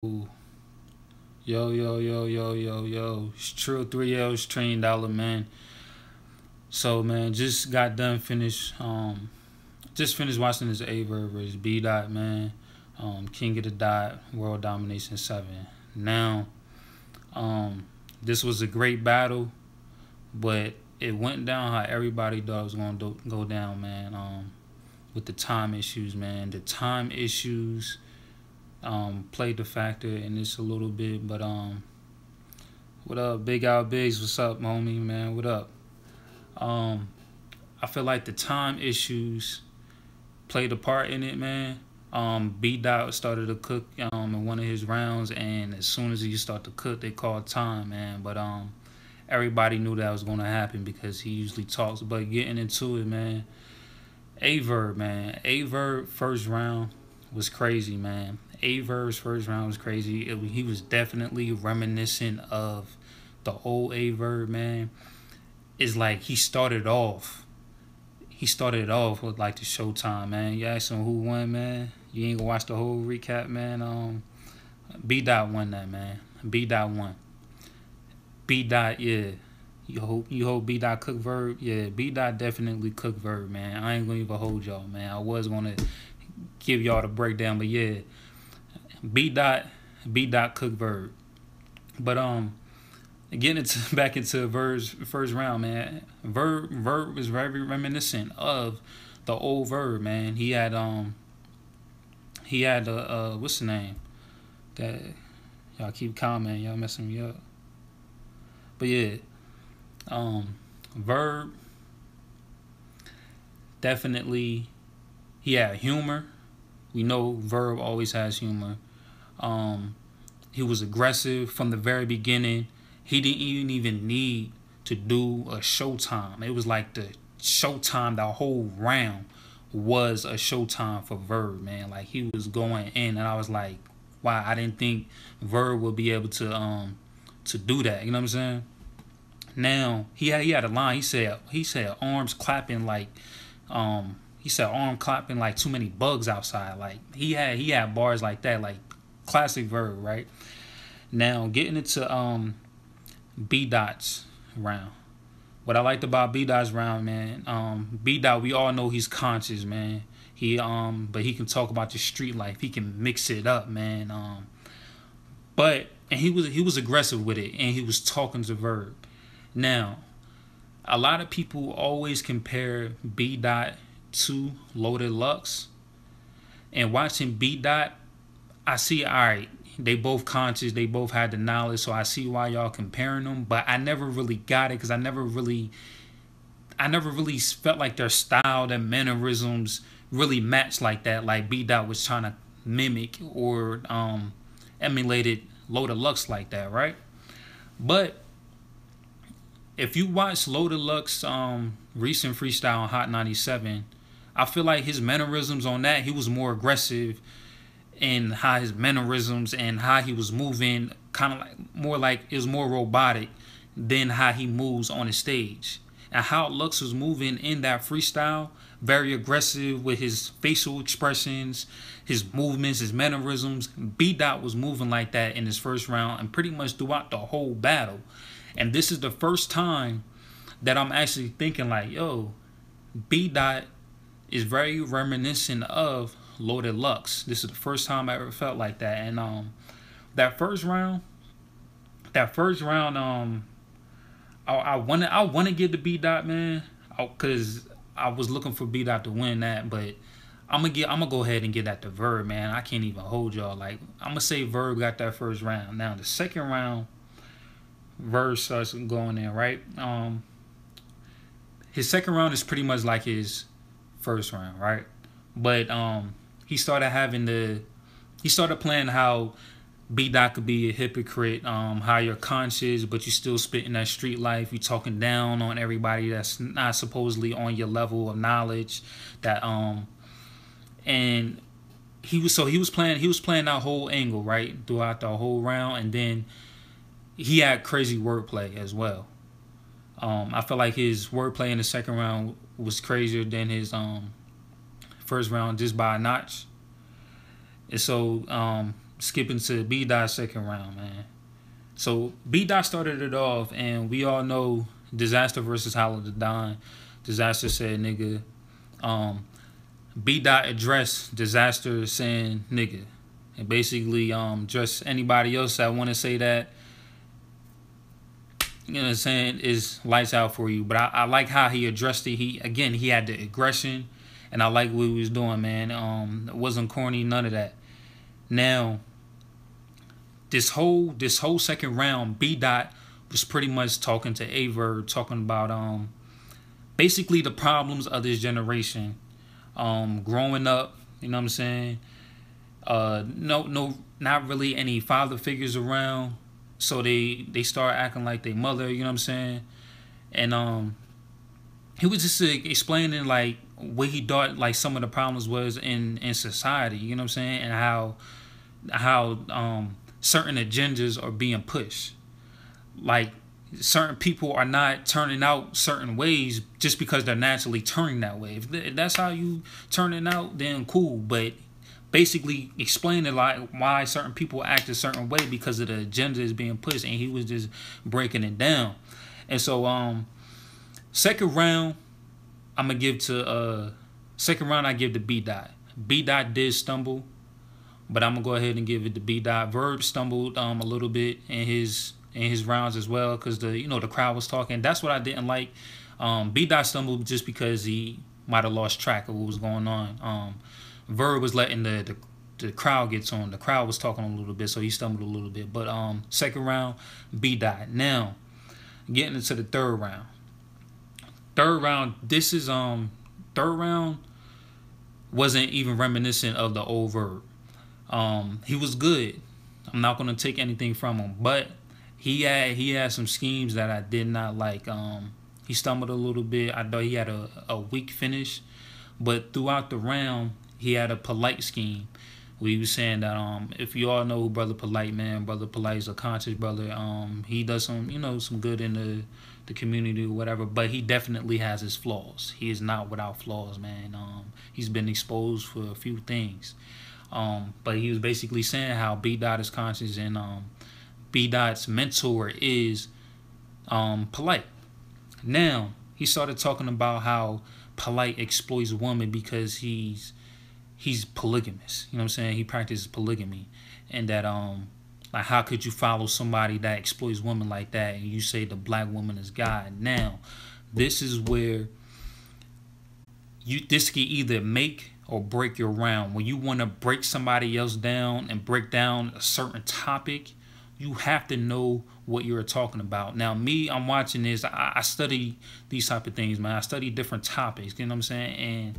Ooh. Yo. It's Trill 3L's Train Dollar, man. So, man, just finished watching this Aye Verb versus B Dot, man. King of the Dot, World Domination 7. Now, um, this was a great battle, but it went down how everybody thought it was going to go down, man. With the time issues, man. The time issues played the factor in this a little bit, but what up, Big Out Bigs? What's up, homie, man? What up? Um, I feel like the time issues played a part in it, man. B Dot started to cook in one of his rounds, and as soon as he started to cook, they called time, man. But everybody knew that was gonna happen because he usually talks. But getting into it, man. Aye Verb, man. Aye Verb first round was crazy, man. Aye Verb's first round was crazy. He was definitely reminiscent of the old Aye Verb, man. It's like he started off. He started off with like the Showtime, man. You ask him who won, man. You ain't gonna watch the whole recap, man. B Dot won that, man. B Dot won. B Dot, yeah. You hope B Dot cook Verb? Yeah, B Dot definitely cook Verb, man. I ain't gonna even hold y'all, man. I was gonna give y'all the breakdown, but yeah, B Dot cook Verb. But getting into back into Verb's first round, man. Verb was very reminiscent of the old Verb, man. He had what's the name? That y'all keep commenting, y'all messing me up. But yeah, Verb definitely he had humor. We know Verb always has humor. He was aggressive from the very beginning. He didn't even need to do a Showtime. It was like the Showtime, the whole round was a Showtime for Verb, man. Like he was going in, and I was like, wow, I didn't think Verb would be able to do that. You know what I'm saying? Now he had a line. He said arms clapping like he said arm clapping like too many bugs outside. Like he had bars like that, like classic Verb, right? Now getting into B Dot's round. What I liked about B Dot's round, man, B Dot, we all know he's conscious, man. But he can talk about the street life. He can mix it up, man. And he was aggressive with it, and he was talking to Verb. Now, a lot of people always compare B Dot to Loaded Lux, and watching B Dot, I see, all right, they both conscious, they both had the knowledge, so I see why y'all comparing them. But I never really got it because I never really felt like their style, their mannerisms really matched like that. Like B Dot was trying to mimic or emulated Loaded Lux like that, right? But if you watch Loaded Lux recent freestyle on Hot 97, I feel like his mannerisms on that, he was more aggressive in how his mannerisms and how he was moving, kind of like it was more robotic than how he moves on the stage. And how Lux was moving in that freestyle, very aggressive with his facial expressions, his movements, his mannerisms. B Dot was moving like that in his first round and pretty much throughout the whole battle. And this is the first time that I'm actually thinking like, yo, B Dot is very reminiscent of Loaded Lux. This is the first time I ever felt like that. And that first round, I want to give the B Dot, man, because I was looking for B Dot to win that, but I'm gonna go ahead and get that to Verb, man. I can't even hold y'all. Like I'm gonna say Verb got that first round. Now the second round, Verb starts going in, right? His second round is pretty much like his first round, right? But he started playing how B Dot could be a hypocrite, how you're conscious but you still spitting that street life. You talking down on everybody that's not supposedly on your level of knowledge. That and he was playing that whole angle, right, throughout the whole round, and then he had crazy wordplay as well. I feel like his wordplay in the second round was crazier than his first round just by a notch. And so skipping to B Dot second round, man. So B Dot started it off, and we all know Disaster versus Hollow the Don. Disaster said nigga. B Dot addressed Disaster saying nigga, and basically just anybody else that want to say that, you know what I'm saying, is lights out for you. But I like how he addressed it. He had the aggression, and I like what he was doing, man. It wasn't corny, none of that. Now, this whole second round, B Dot was pretty much talking to Aye Verb, talking about basically the problems of this generation. Growing up, you know what I'm saying? No, not really any father figures around. So they start acting like their mother, you know what I'm saying? And he was just explaining like what he thought like some of the problems was in society, you know what I'm saying? And how certain agendas are being pushed. Like certain people are not turning out certain ways just because they're naturally turning that way. If that's how you turn it out, then cool. But basically explaining like why certain people act a certain way because of the agenda is being pushed, and he was just breaking it down. And so second round I'm gonna give to I give to B Dot. B Dot did stumble, but I'm gonna go ahead and give it to B Dot. Verb stumbled a little bit in his rounds as well, because the crowd was talking. That's what I didn't like. B Dot stumbled just because he might have lost track of what was going on. Verb was letting the crowd get to him. The crowd was talking a little bit, so he stumbled a little bit. But second round, B Dot. Now, getting into the third round. Third round wasn't even reminiscent of the old Verb. He was good. I'm not gonna take anything from him, but he had some schemes that I did not like. He stumbled a little bit. I thought he had a weak finish, but throughout the round, he had a polite scheme. We was saying that if you all know who Brother Polite, man, Brother Polite is a conscious brother. He does some good in the community or whatever, but he definitely has his flaws. He is not without flaws, man. He's been exposed for a few things. But he was basically saying how B Dot is conscious, and B Dot's mentor is Polite. Now he started talking about how Polite exploits women because he's polygamous. You know what I'm saying? He practices polygamy, and that like how could you follow somebody that exploits women like that and you say the black woman is God? Now, this is where this can either make or break your round. When you want to break somebody else down and break down a certain topic, you have to know what you're talking about. Now, me, I'm watching this. I study these type of things, man. I study different topics. You know what I'm saying? And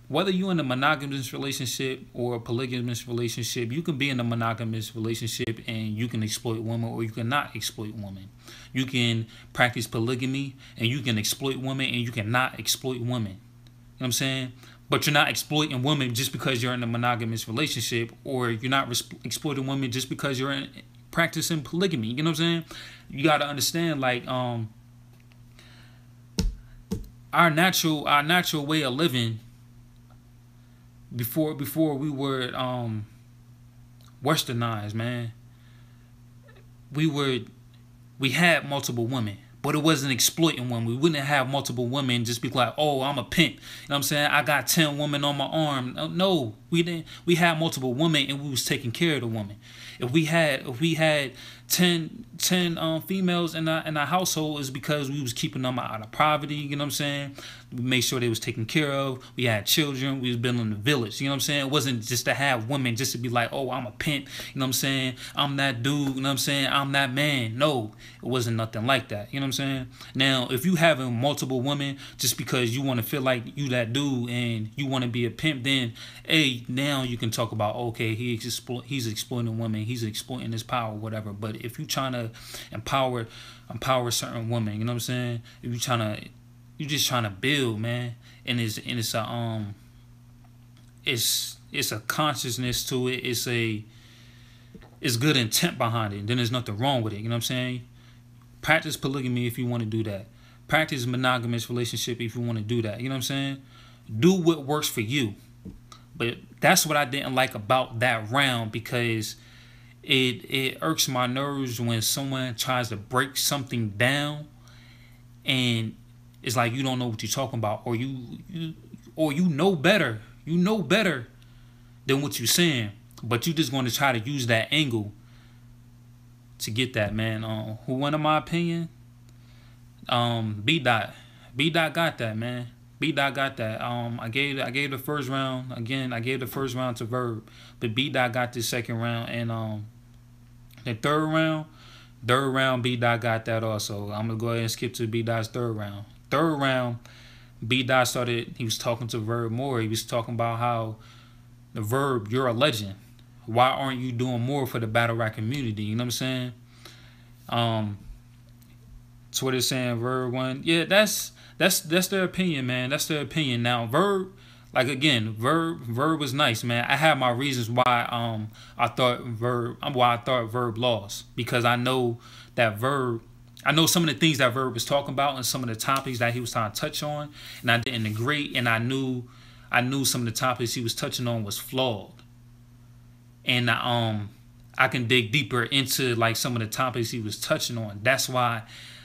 whether you're in a monogamous relationship or a polygamous relationship, you can be in a monogamous relationship and you can exploit women, or you cannot exploit women. You can practice polygamy and you can exploit women, and you cannot exploit women. You know what I'm saying? But you're not exploiting women just because you're in a monogamous relationship, or you're not exploiting women just because you're practicing polygamy. You know what I'm saying? You got to understand, like, our natural way of living before we were westernized, man. We had multiple women, but it wasn't exploiting women. We wouldn't have multiple women just be like, oh, I'm a pimp. You know what I'm saying? I got 10 women on my arm. No, we didn't. We had multiple women, and we was taking care of the woman. If we had 10 females in our household, is because we was keeping them out of poverty. You know what I'm saying? We made sure they was taken care of. We had children. We was building the village. You know what I'm saying? It wasn't just to have women just to be like, oh, I'm a pimp. You know what I'm saying? I'm that dude. You know what I'm saying? I'm that man. No, it wasn't nothing like that. You know what I'm saying? Now, if you having multiple women just because you want to feel like you that dude and you want to be a pimp, then hey, now you can talk about, okay, he's exploiting women. He's exploiting his power, whatever. But if you trying to empower certain women, you know what I'm saying? If you just trying to build, man, and it's a consciousness to it. It's good intent behind it. Then there's nothing wrong with it. You know what I'm saying? Practice polygamy if you want to do that. Practice monogamous relationship if you want to do that. You know what I'm saying? Do what works for you. But that's what I didn't like about that round, because it irks my nerves when someone tries to break something down and it's like you don't know what you're talking about, or you know better. You know better than what you're saying, but you just going to try to use that angle to get that, man. Who won in my opinion? B dot. B dot got that, man. B dot got that. I gave the first round again. I gave the first round to Verb, but B dot got the second round, and the third round B dot got that also. I'm gonna go ahead and skip to B dot's third round. Third round, B dot started. He was talking to Verb more. He was talking about how the Verb, you're a legend. Why aren't you doing more for the battle rap community? You know what I'm saying? Twitter saying Verb won. Yeah, that's their opinion, man. That's their opinion. Now Verb, like again, Verb was nice, man. I had my reasons why I thought Verb lost, because I know that Verb, I know some of the things that Verb was talking about and some of the topics that he was trying to touch on, and I didn't agree, and I knew some of the topics he was touching on was flawed. And I can dig deeper into like some of the topics he was touching on. That's why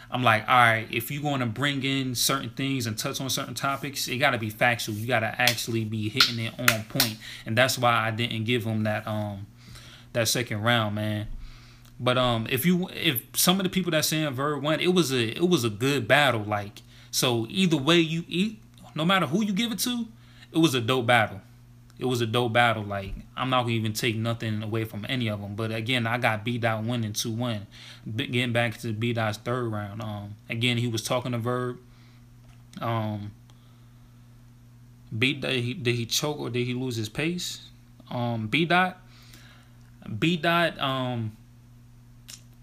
I'm like, all right, if you're going to bring in certain things and touch on certain topics, it got to be factual. You got to actually be hitting it on point. And that's why I didn't give him that second round, man. But if some of the people that saying Verb won, it was a good battle. Like, so either way no matter who you give it to, it was a dope battle. It was a dope battle. Like, I'm not gonna even take nothing away from any of them. But again, I got B Dot winning 2-1. Getting back to B Dot's third round. Again, he was talking to Verb. Did he choke or did he lose his pace? B Dot.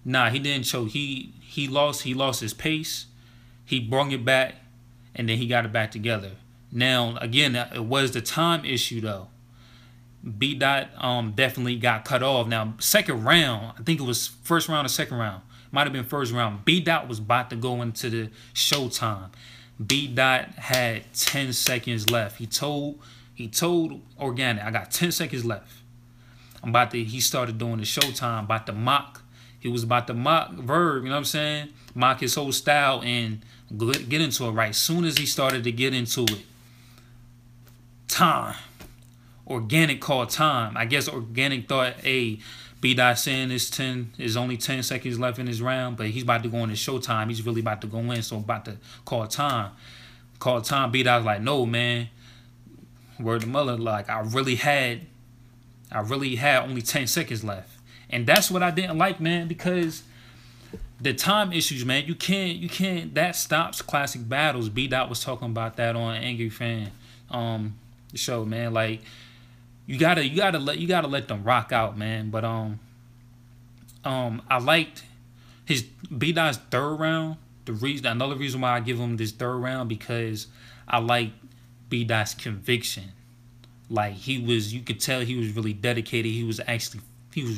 Nah, he didn't choke. He lost his pace. He brought it back, and then he got it back together. Now, again, it was the time issue, though. B Dot definitely got cut off. Now, second round, I think it was first round or second round. Might have been first round. B Dot was about to go into the showtime. B Dot had 10 seconds left. He told Organic, I got 10 seconds left. He started doing the showtime, about to mock. He was about to mock Verb, you know what I'm saying? Mock his whole style and get into it right. Soon as he started to get into it, time. Organic called time. I guess Organic thought, hey, B Dot saying is only 10 seconds left in his round, but he's about to go into showtime. He's really about to go in, so about to call time. Call time. B Dot's like, no, man. Word to mother, like I really had only 10 seconds left. And that's what I didn't like, man, because the time issues, man, you can't that stops classic battles. B Dot was talking about that on Angry Fan show, man. Like you gotta let them rock out, man. But I liked his B Dot's third round. Another reason why I give him this third round, because I like B Dot's conviction. Like you could tell he was really dedicated. He was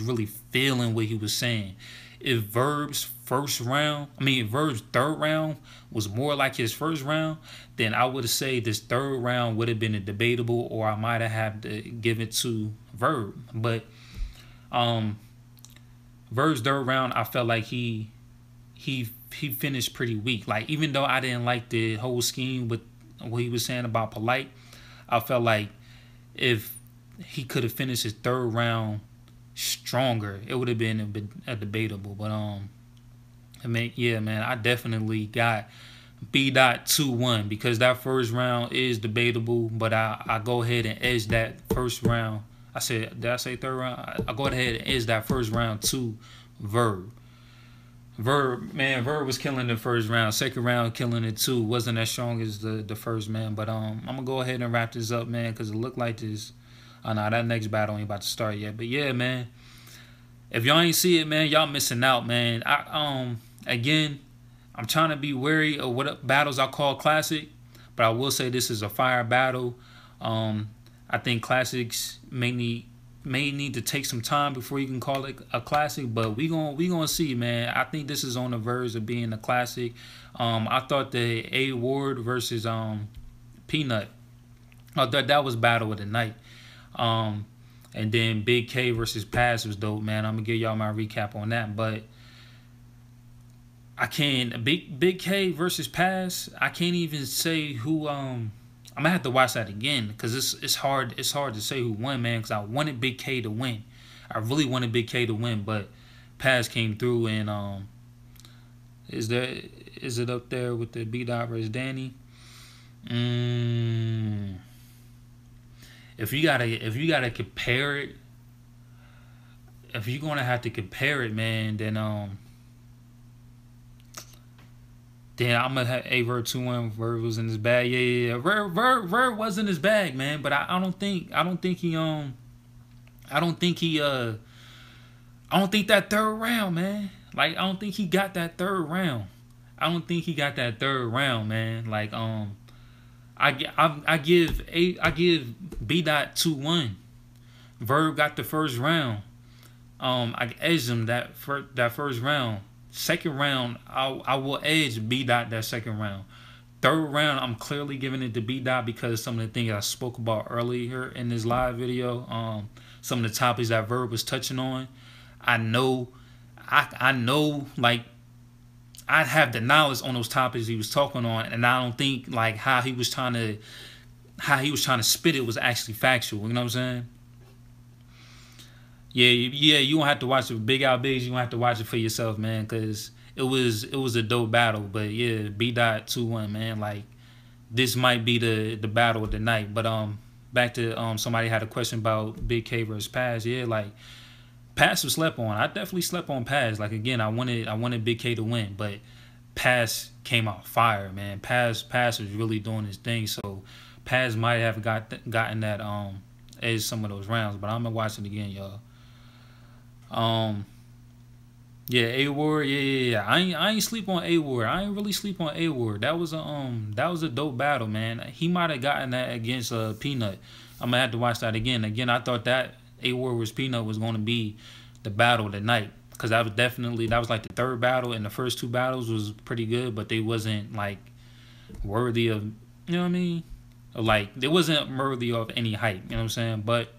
really feeling what he was saying. If Verb's third round was more like his first round, then I would say this third round would have been a debatable, or I might have had to give it to Verb. But Verb's third round, I felt like he finished pretty weak. Like, even though I didn't like the whole scheme with what he was saying about Polite, I felt like if he could have finished his third round stronger, it would have been a debatable. But I mean, yeah, man, I definitely got B Dot 2-1, because that first round is debatable. But I go ahead and edge that first round. Did I say third round? I go ahead and edge that first round to Verb. Verb was killing the first round. Second round killing it too. Wasn't as strong as the first, man. But I'm gonna go ahead and wrap this up, man, because it looked like this. Oh no, that next battle ain't about to start yet. But yeah, man, if y'all ain't see it, man, y'all missing out, man. Again, I'm trying to be wary of what battles I call classic, but I will say this is a fire battle. I think classics may need to take some time before you can call it a classic, but we gonna see, man. I think this is on the verge of being a classic. I thought the A-Ward versus Peanut, I thought that was battle of the night. And then Big K versus Paz was dope, man. I'm gonna give y'all my recap on that, but I can't Big K versus Paz. I can't even say who. I'm gonna have to watch that again because it's hard to say who won, man. Because I wanted Big K to win. I really wanted Big K to win, but Paz came through. And is it up there with the B Dot versus Danny? If you gotta compare it, if you're gonna have to compare it, man, then I'm gonna have Aye Verb 2-1. Verb was in his bag. Yeah. Verb was in his bag, man. But I don't think that third round, man. Like, I don't think he got that third round. Man. Like, I give B Dot 2-1. Verb got the first round. I edged him that first round. Second round, I will edge B Dot that second round. Third round, I'm clearly giving it to B Dot because some of the things I spoke about earlier in this live video, some of the topics that Verb was touching on. I know, like, I have the knowledge on those topics he was talking on, and I don't think like how he was trying to spit it was actually factual. You know what I'm saying? Yeah, you don't have to watch it. Big Out Bigs, you don't have to watch it for yourself, man, because it was a dope battle. But yeah, B Dot 2-1, man. Like, this might be the battle of the night. But back to somebody had a question about Big K versus Paz. Yeah, like, Paz was slept on. I definitely slept on Paz. Like, again, I wanted Big K to win, but Paz came out fire, man. Paz was really doing his thing. So Paz might have gotten that edge some of those rounds, but I'm gonna watch it again, y'all. Yeah, A Ward, yeah. I ain't sleep on A Ward. I ain't really sleep on A Ward. That was a dope battle, man. He might have gotten that against Peanut. I'm gonna have to watch that again. Again, I thought that A Ward versus Peanut was gonna be the battle of the night, because that was like the third battle, and the first two battles was pretty good, but they wasn't like worthy of, you know what I mean? Like, they wasn't worthy of any hype, you know what I'm saying? But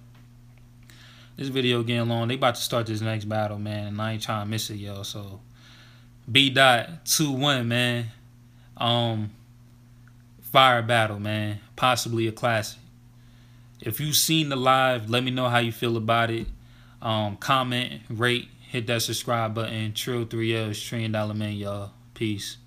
this video getting long. They about to start this next battle, man, and I ain't trying to miss it, yo. So B Dot 2-1, man. Fire battle, man. Possibly a classic. If you've seen the live, let me know how you feel about it. Comment, rate, hit that subscribe button. Trill 3L, $1 trillion, y'all. Peace.